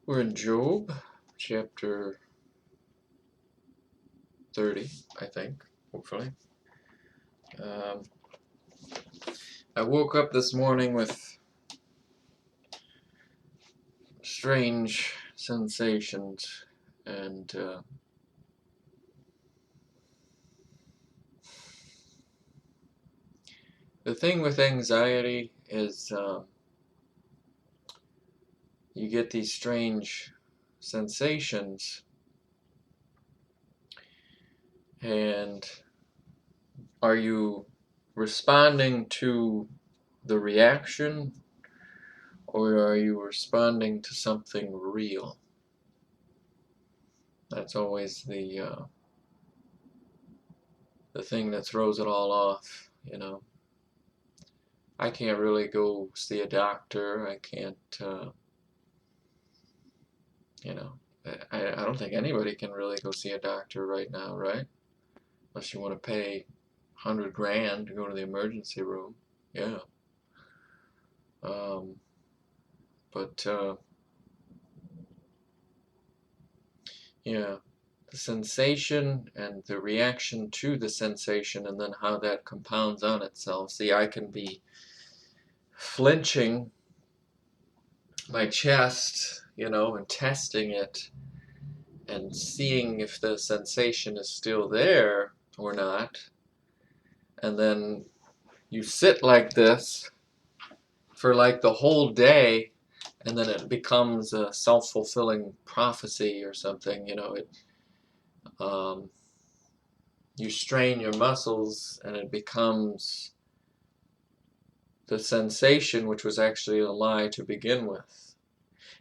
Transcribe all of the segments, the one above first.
We're in Job, chapter 30, I think, hopefully. I woke up this morning with strange sensations, and the thing with anxiety is you get these strange sensations, and are you responding to the reaction, or are you responding to something real? That's always the thing that throws it all off, you know. I can't really go see a doctor. I can't, you know, I don't think anybody can really go see a doctor right now, right? Unless you want to pay 100 grand to go to the emergency room. Yeah. But yeah, the sensation and the reaction to the sensation, and then how that compounds on itself. See, I can be flinching my chest, you know, and testing it and seeing if the sensation is still there or not. And then you sit like this for like the whole day, and then it becomes a self-fulfilling prophecy or something, you know. You strain your muscles and it becomes the sensation, which was actually a lie to begin with.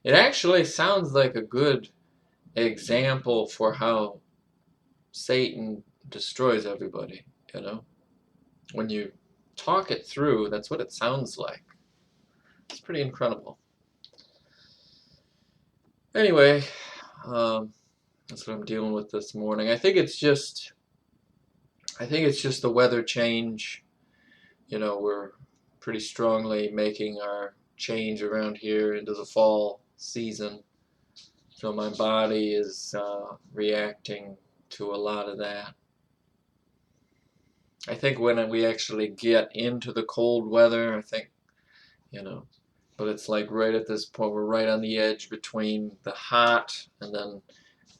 It actually sounds like a good example for how Satan destroys everybody, you know. When you talk it through, that's what it sounds like. It's pretty incredible. Anyway, that's what I'm dealing with this morning. I think it's just the weather change. You know, we're pretty strongly making our change around here into the fall season. So my body is reacting to a lot of that. I think when we actually get into the cold weather, I think, you know, but it's like right at this point, we're right on the edge between the hot and then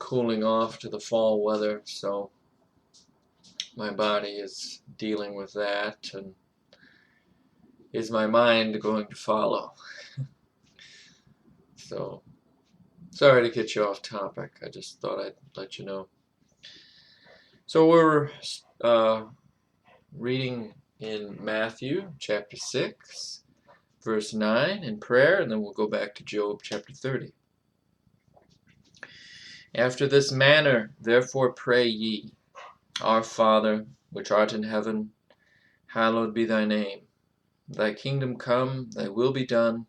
cooling off to the fall weather. So my body is dealing with that, and is my mind going to follow? So, sorry to get you off topic. I just thought I'd let you know. So we're reading in Matthew chapter 6, verse 9 in prayer, and then we'll go back to Job chapter 30. After this manner, therefore pray ye, Our Father, which art in heaven, hallowed be thy name. Thy kingdom come, thy will be done,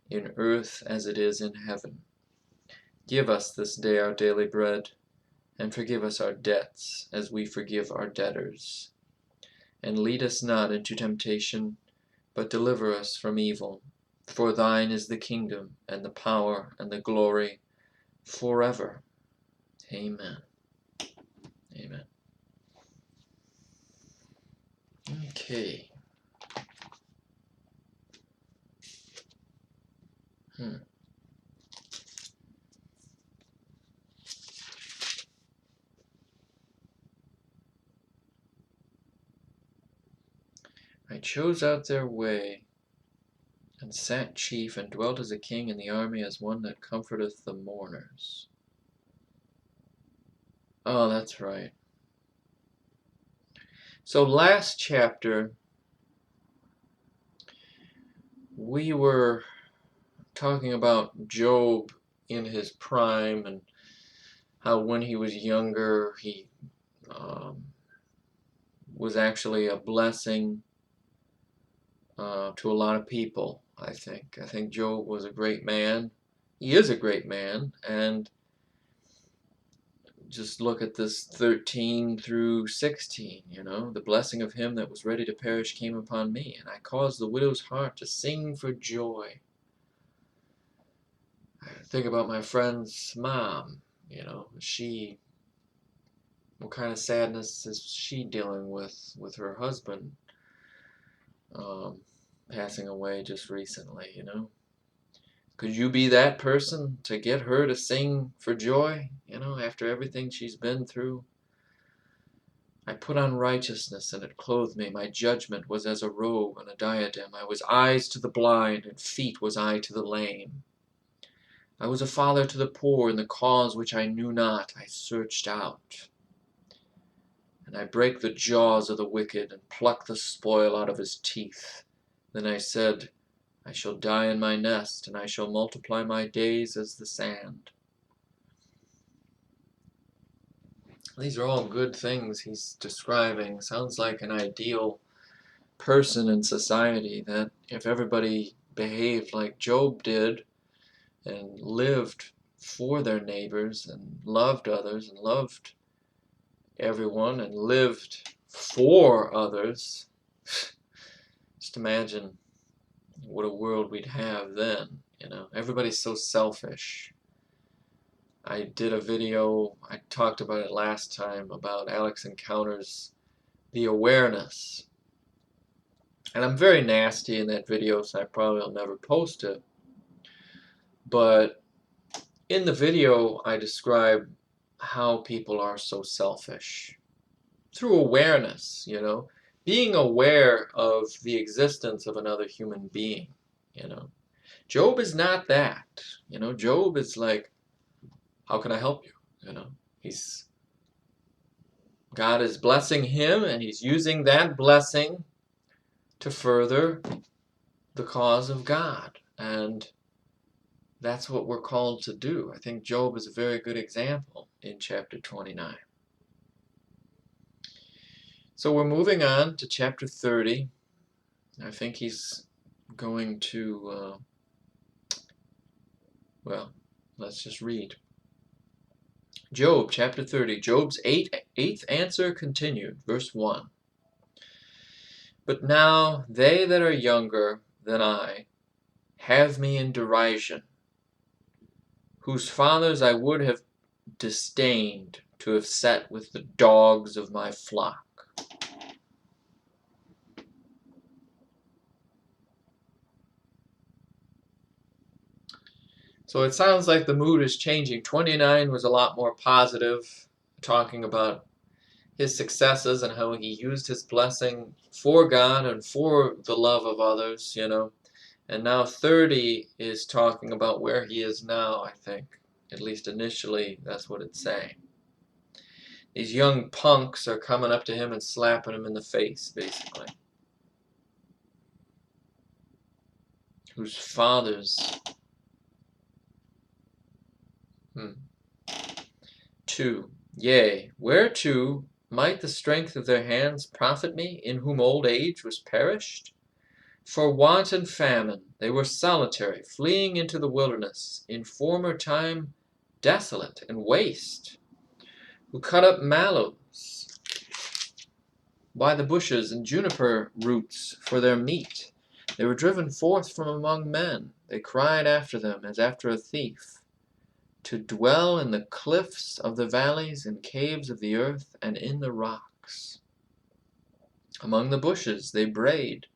in earth as it is in heaven. Give us this day our daily bread, and forgive us our debts, as we forgive our debtors. And lead us not into temptation, but deliver us from evil. For thine is the kingdom, and the power, and the glory, forever. Amen. Amen. Okay. I chose out their way, and sat chief, and dwelt as a king in the army, as one that comforteth the mourners. Oh, that's right. So last chapter, we were talking about Job in his prime, and how when he was younger, he was actually a blessing to a lot of people, I think. I think Job was a great man. He is a great man, and just look at this 13 through 16, you know. The blessing of him that was ready to perish came upon me, and I caused the widow's heart to sing for joy. I think about my friend's mom. What kind of sadness is she dealing with her husband um, passing away just recently? Could you be that person to get her to sing for joy, after everything she's been through? I put on righteousness, and it clothed me. My judgment was as a robe and a diadem. I was eyes to the blind, and feet was I to the lame. I was a father to the poor, in the cause which I knew not I searched out. And I brake the jaws of the wicked, and plucked the spoil out of his teeth. Then I said, I shall die in my nest, and I shall multiply my days as the sand. These are all good things he's describing. Sounds like an ideal person in society, that if everybody behaved like Job did and lived for their neighbors and loved others and loved everyone and lived for others, just imagine what a world we'd have then. Everybody's so selfish. I did a video, I talked about it last time, about Alex Encounters the awareness. And I'm very nasty in that video, so I probably will never post it. But in the video, I describe how people are so selfish. Through awareness, being aware of the existence of another human being, Job is not that. Job is like, how can I help you? God is blessing him, and he's using that blessing to further the cause of God. And that's what we're called to do. I think Job is a very good example in chapter 29. So we're moving on to chapter 30. I think he's going to, let's just read. Job chapter 30, Job's eighth answer continued, verse 1. But now they that are younger than I have me in derision, whose fathers I would have disdained to have set with the dogs of my flock. So it sounds like the mood is changing. 29 was a lot more positive, talking about his successes and how he used his blessing for God and for the love of others, And now 30 is talking about where he is now, I think. At least initially, that's what it's saying. These young punks are coming up to him and slapping him in the face, basically. Whose fathers... 2. Yea, whereto might the strength of their hands profit me, in whom old age was perished? For want and famine they were solitary, fleeing into the wilderness, in former time desolate and waste, who cut up mallows by the bushes and juniper roots for their meat. They were driven forth from among men. They cried after them as after a thief, to dwell in the cliffs of the valleys, in caves of the earth, and in the rocks. Among the bushes they brayed.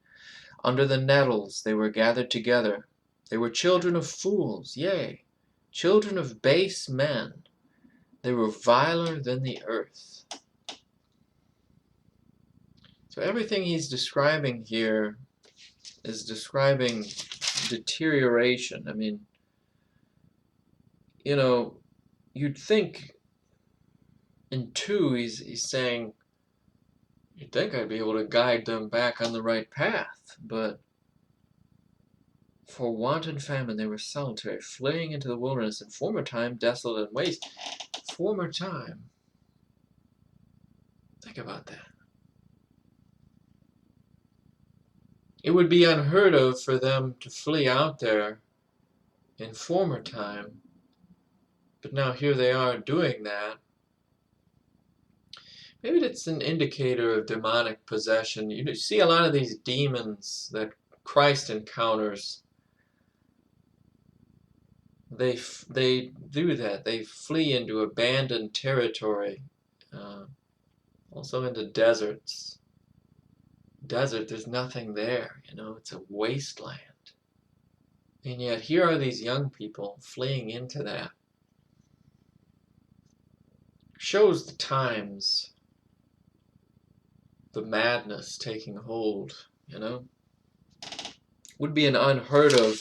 Under the nettles they were gathered together. They were children of fools, yea, children of base men. They were viler than the earth. So everything he's describing here is describing deterioration. I mean, you'd think in 2 he's saying, you'd think I'd be able to guide them back on the right path, but for want and famine they were solitary, fleeing into the wilderness, in former time desolate and waste. Former time. Think about that. It would be unheard of for them to flee out there in former time, but now here they are doing that. Maybe it's an indicator of demonic possession. You see a lot of these demons that Christ encounters. They do that. They flee into abandoned territory, also into deserts. Desert, there's nothing there. It's a wasteland. And yet here are these young people fleeing into that. Shows the times, the madness taking hold. Would be an unheard of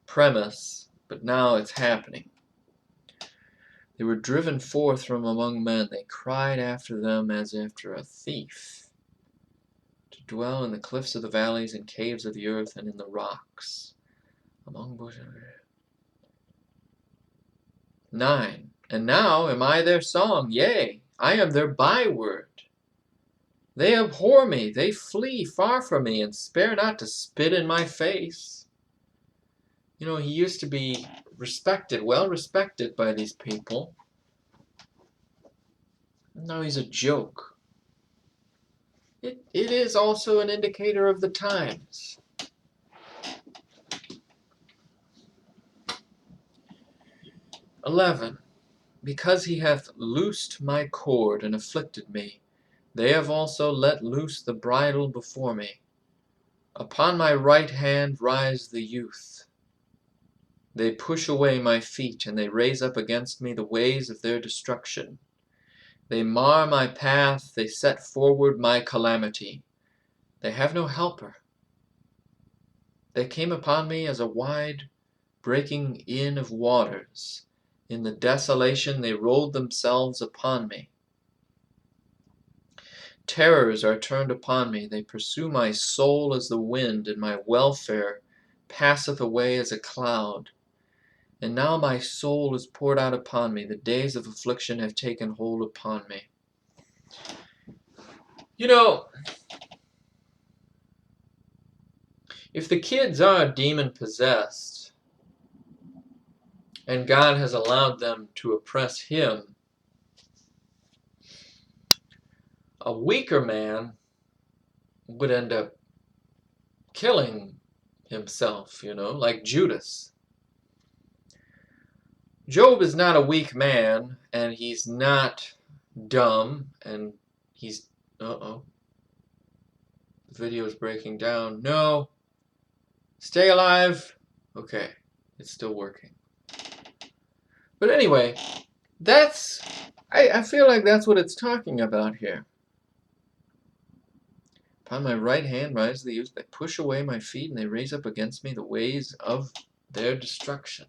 premise, but now it's happening. They were driven forth from among men. They cried after them as after a thief, to dwell in the cliffs of the valleys and caves of the earth and in the rocks, among bushes. 9. And now am I their song, yea, I am their byword. They abhor me, they flee far from me, and spare not to spit in my face. He used to be respected, well respected by these people. Now he's a joke. It is also an indicator of the times. 11. Because he hath loosed my cord and afflicted me, they have also let loose the bridle before me. Upon my right hand rise the youth. They push away my feet, and they raise up against me the ways of their destruction. They mar my path, they set forward my calamity. They have no helper. They came upon me as a wide breaking in of waters. In the desolation they rolled themselves upon me. Terrors are turned upon me. They pursue my soul as the wind, and my welfare passeth away as a cloud. And now my soul is poured out upon me. The days of affliction have taken hold upon me. If the kids are demon-possessed, and God has allowed them to oppress him, a weaker man would end up killing himself, like Judas. Job is not a weak man, and he's not dumb, and he's... The video is breaking down. No. Stay alive. Okay. It's still working. But anyway, I feel like that's what it's talking about here. Upon my right hand rise the youth. They push away my feet, and they raise up against me the ways of their destruction.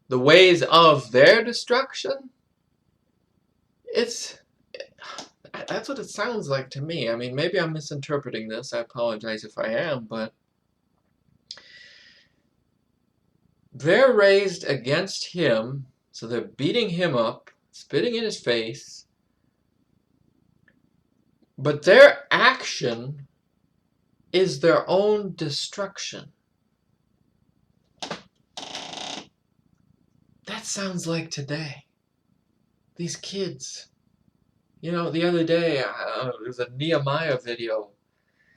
The ways of their destruction? That's what it sounds like to me. I mean, maybe I'm misinterpreting this. I apologize if I am, but they're raised against him, so they're beating him up, spitting in his face, but their action is their own destruction. That sounds like today. These kids. The other day, there was a Nehemiah video.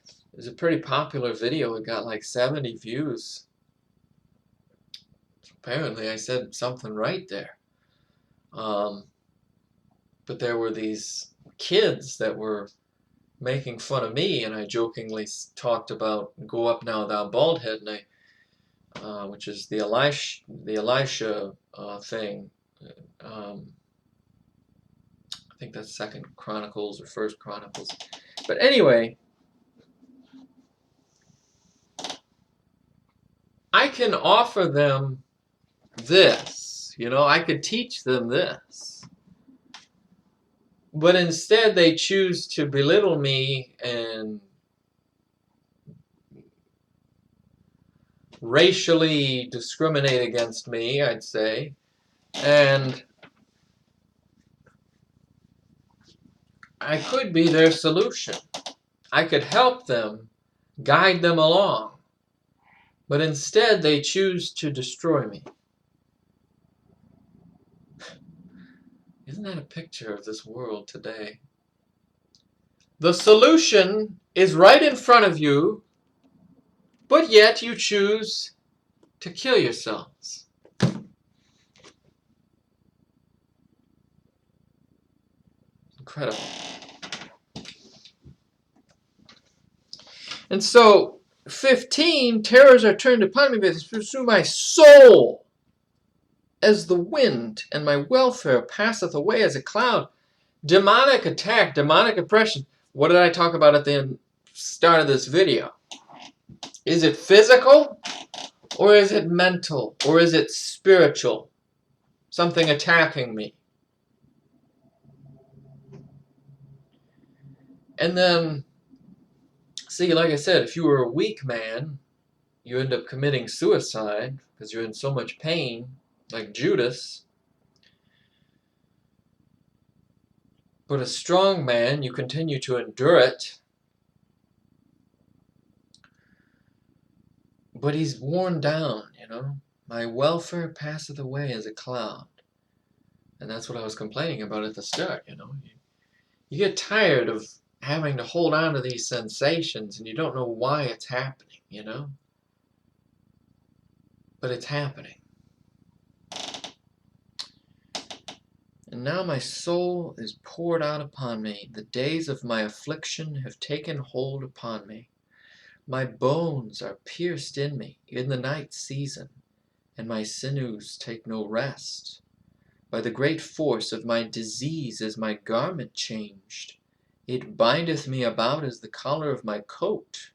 It was a pretty popular video. It got like 70 views. Apparently, I said something right there. But there were these kids that were making fun of me, and I jokingly talked about "Go Up Now, Thou Bald Head," and which is the Elisha thing. I think that's 2nd Chronicles or 1st Chronicles. But anyway, I can offer them this. I could teach them this. But instead they choose to belittle me and racially discriminate against me, I'd say. And I could be their solution. I could help them, guide them along. But instead they choose to destroy me. Isn't that a picture of this world today? The solution is right in front of you, but yet you choose to kill yourselves. incredible. And so, 15, terrors are turned upon me, but they pursue my soul as the wind, and my welfare passeth away as a cloud. Demonic attack, demonic oppression. What did I talk about at the start of this video? Is it physical? Or is it mental? Or is it spiritual? Something attacking me. And then, see, like I said, if you were a weak man, you end up committing suicide because you're in so much pain, like Judas. But a strong man, you continue to endure it. But he's worn down, you know. My welfare passeth away as a cloud. And that's what I was complaining about at the start, you know. You get tired of having to hold on to these sensations and you don't know why it's happening, you know. But it's happening. And now my soul is poured out upon me. The days of my affliction have taken hold upon me. My bones are pierced in me in the night season, and my sinews take no rest. By the great force of my disease is my garment changed. It bindeth me about as the collar of my coat.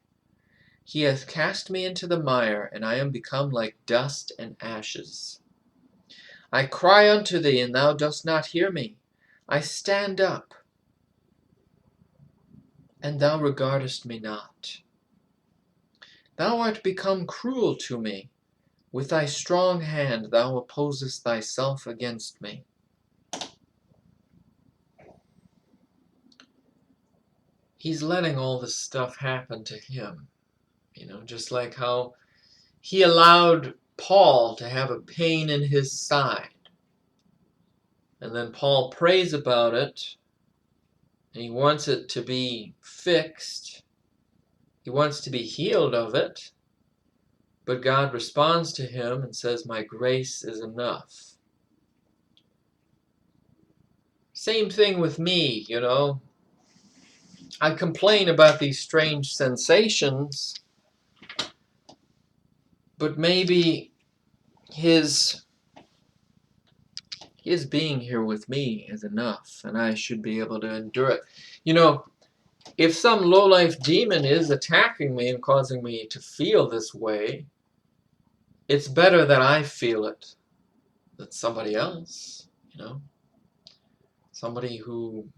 He hath cast me into the mire, and I am become like dust and ashes. I cry unto thee, and thou dost not hear me. I stand up, and thou regardest me not. Thou art become cruel to me. With thy strong hand thou opposest thyself against me. He's letting all this stuff happen to him. You know, just like how he allowed Paul to have a pain in his side. And then Paul prays about it, and he wants it to be fixed. He wants to be healed of it. But God responds to him and says, my grace is enough. Same thing with me, you know. I complain about these strange sensations, but maybe his being here with me is enough, and I should be able to endure it. You know, if some low-life demon is attacking me and causing me to feel this way, it's better that I feel it than somebody else, you know. Somebody who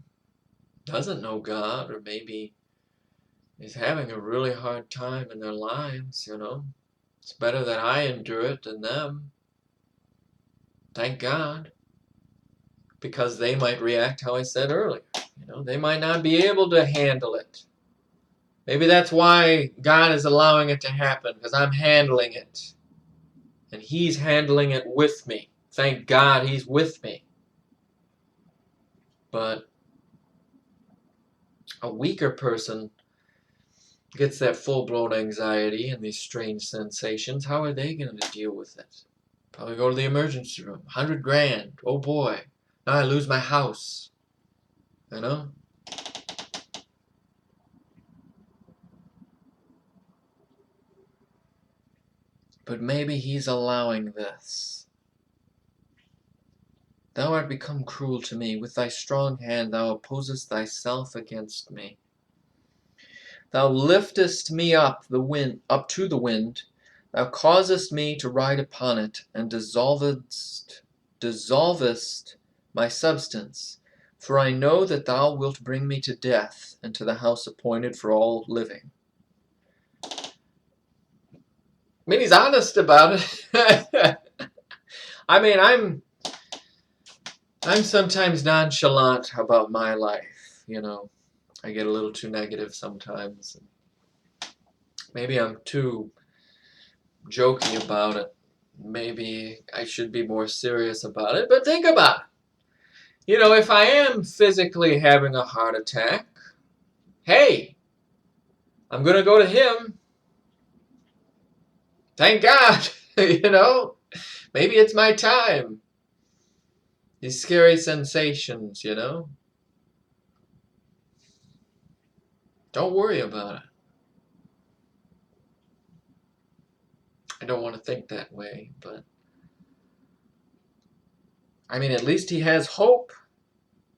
doesn't know God, or maybe is having a really hard time in their lives, you know. It's better that I endure it than them. Thank God. Because they might react how I said earlier. You know, they might not be able to handle it. Maybe that's why God is allowing it to happen, because I'm handling it. And He's handling it with me. Thank God He's with me. But a weaker person gets that full-blown anxiety and these strange sensations. How are they going to deal with it? Probably go to the emergency room. 100 grand. Oh boy. Now I lose my house. You know? But maybe He's allowing this. Thou art become cruel to me. With thy strong hand thou opposest thyself against me. Thou liftest me up to the wind. Thou causest me to ride upon it, and dissolvest my substance. For I know that thou wilt bring me to death, and to the house appointed for all living. I mean, he's honest about it. I mean, I'm sometimes nonchalant about my life, you know. I get a little too negative sometimes. Maybe I'm too jokey about it. Maybe I should be more serious about it. But think about it. You know, if I am physically having a heart attack, hey, I'm going to go to Him. Thank God. You know, maybe it's my time. These scary sensations, you know. Don't worry about it. I don't want to think that way, but I mean, at least he has hope.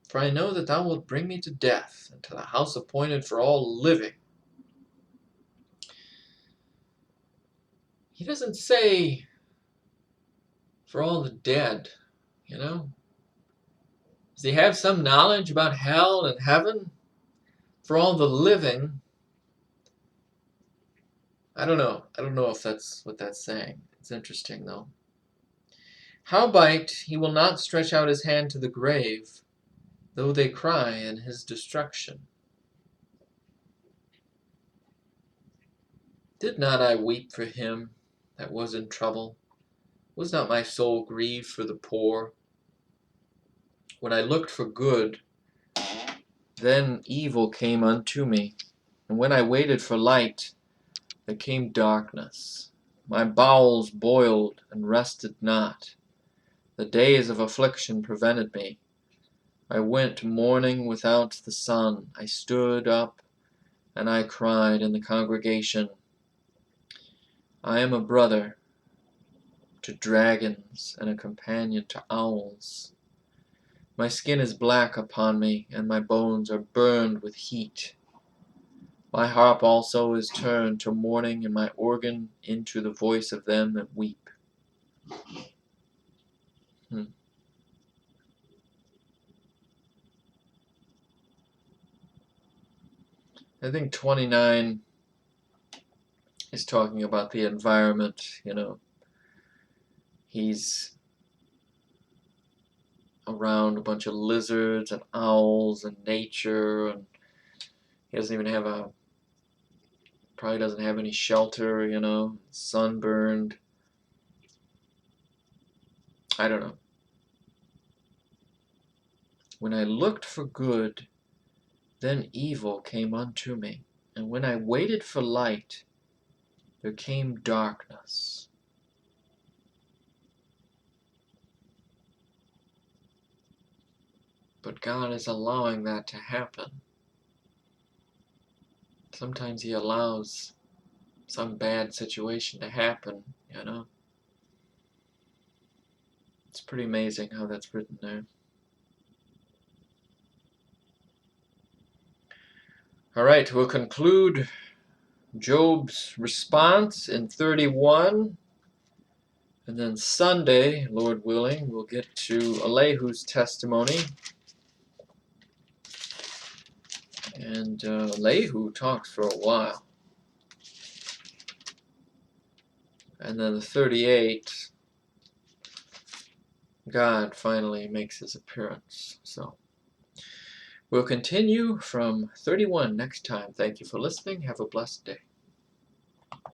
For I know that thou wilt bring me to death, and to the house appointed for all living. He doesn't say for all the dead, you know? Does he have some knowledge about hell and heaven? For all the living? I don't know. I don't know if that's what that's saying. It's interesting, though. Howbeit he will not stretch out his hand to the grave, though they cry in his destruction. Did not I weep for him that was in trouble? Was not my soul grieved for the poor? When I looked for good, then evil came unto me. And when I waited for light, there came darkness. My bowels boiled and rested not. The days of affliction prevented me. I went mourning without the sun. I stood up, and I cried in the congregation. I am a brother to dragons and a companion to owls. My skin is black upon me, and my bones are burned with heat. My harp also is turned to mourning, and my organ into the voice of them that weep. I think 29 is talking about the environment, you know. He's around a bunch of lizards and owls and nature, and he doesn't even have probably doesn't have any shelter, you know, sunburned. I don't know. When I looked for good, then evil came unto me, and when I waited for light, there came darkness. But God is allowing that to happen. Sometimes he allows some bad situation to happen, you know. It's pretty amazing how that's written there. All right, we'll conclude Job's response in 31. And then Sunday, Lord willing, we'll get to Elihu's testimony. And Elihu talks for a while. And then the 38, God finally makes his appearance. So we'll continue from 31 next time. Thank you for listening. Have a blessed day.